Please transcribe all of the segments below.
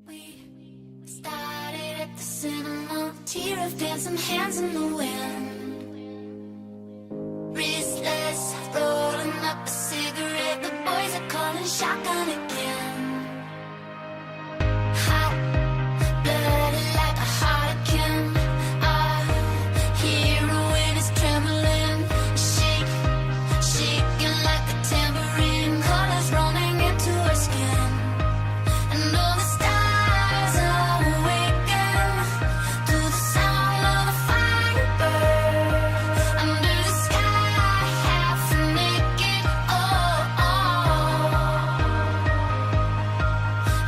We started at the cinema, tear of dancing hands in the wind. Restless, rolling up a cigarette, the boys are calling shotgun again. Hot blooded like a harlequin, our hero when he's trembling, shaking like a tambourine, colors rolling into her skin. And all the stars are awakened to the sound of a firebird under the sky, half naked. Oh, oh.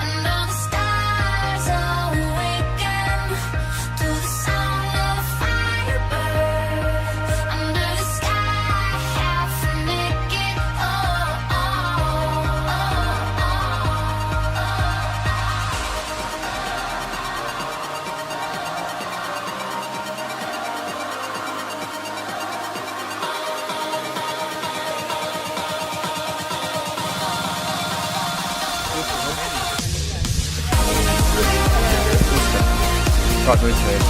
And all the stars are awakened to the sound of a firebird under the sky, half naked. Oh, oh, oh, Got with it.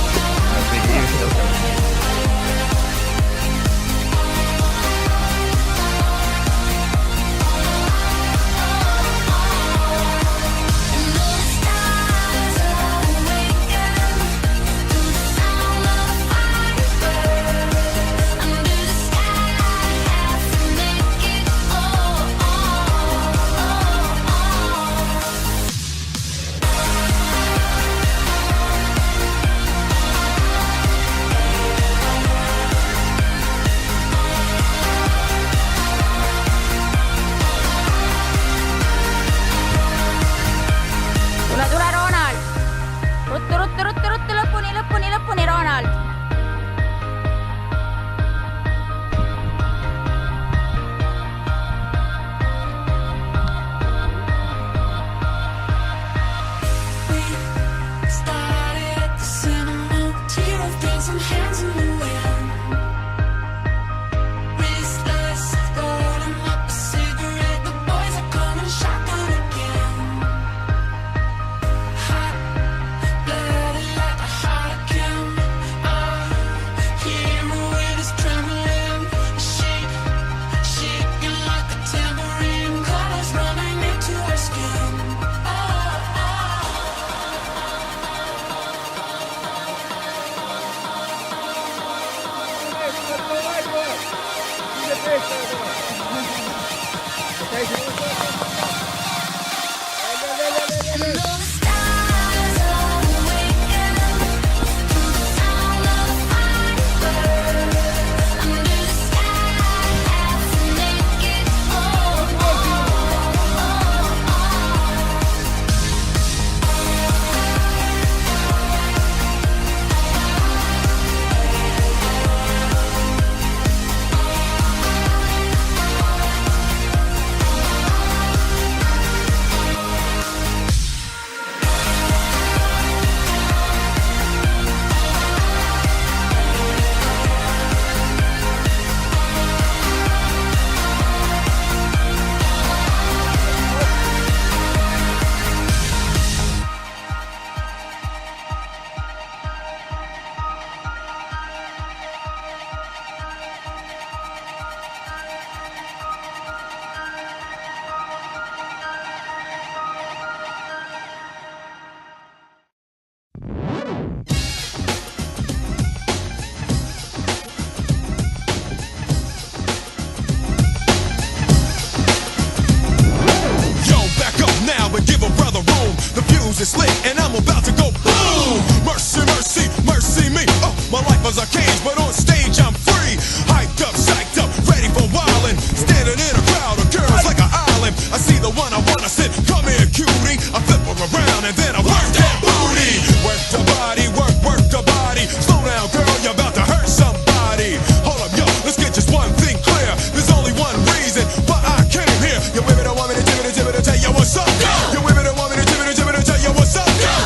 Tula Ronald. Ruttu lõpuni Ronald. we started at the cinema, tear of dancing hands in the wind. Restless, rolling up a cigarette, the boys are calling shotgun again. Hot blooded like a harlequin, our hero when he's trembling, shaking like a tambourine, colors running into her skin. Oh, oh. And all the stars are awakened to the sound of a firebird under the sky, half naked. Oh, Yo, back up now and give a brother room. The fuse is lit and I'm about to go boom. Mercy, mercy, mercy me. Oh, my life was a cage, but on stage I'm free. Hyped up, psyched up, ready for wildin'. Standing in a crowd of girls like an island. I see the one I wanna sit. Come here, cutie. I flip her around and then I work that booty. Work the body, work the body. Slow down, girl, you're about to hurt somebody. Hold up, yo, let's get just one thing clear. There's only one reason why I came here. Your women don't want me to tell you what's up. Your women don't want me to tell you what's up.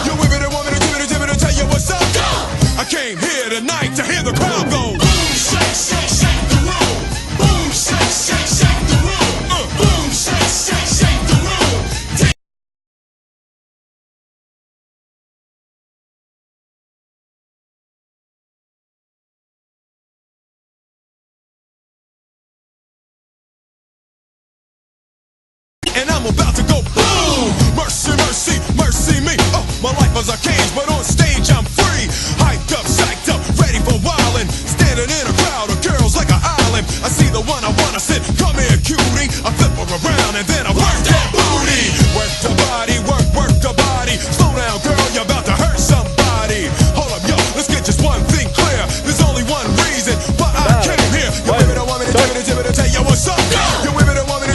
I'm about to go boom. Mercy, mercy, mercy me. Oh, my life is a cage, but on stage I'm free. Hyped up, psyched up, ready for wildin'. Standing in a crowd of girls like an island. I see the one I wanna sit. Come here, cutie. I flip her around and then I work that booty. Work the body, work the body. Slow down, girl, you're about to hurt somebody. Hold up, yo, let's get just one thing clear. There's only one reason why I came here. You women don't want me to tell you what's up. You women don't want me to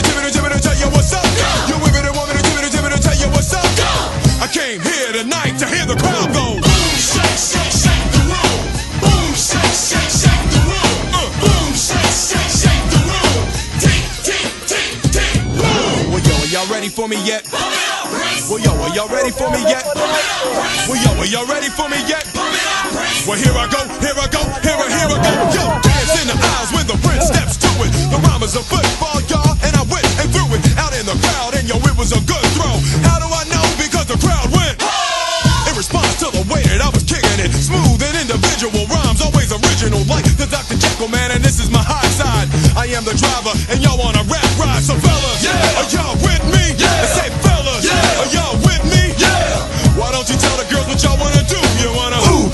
tell you what's up. You women don't want me to tell you what's up. I came here tonight to hear the crowd go. Boom, shake, shake, shake the room. Boom, shake, shake, shake the room. Boom, shake, shake, shake the room. Tick, tick, tick, tick, boom. Well, yo, are y'all ready for me yet? Well, yo, are y'all ready for me yet? Well, yo, are y'all ready for me yet? Well, here I go, here I go, here I go. Yo, dance in the aisles when the prince steps to it. The rhyme is a football, y'all, and I went and threw it out in the crowd, and yo, it was a good throw. How do I know? Because the crowd went in response to the way that I was kicking it. Smooth and individual rhymes, always original, like the Dr. Jekyll man, and this is my high side. I am the driver, and y'all on a rap ride. So fellas, are y'all with me? I say fellas, are y'all with me? Why don't you tell the girls what y'all wanna do? You wanna ooh,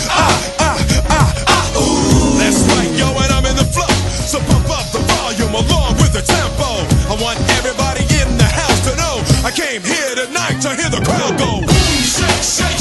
ooh. That's right, yo, and I'm in the flow. So pump up the volume along with the tempo. I want everybody in the house to know I came here tonight to hear the crowd go. Boom, shake, shake,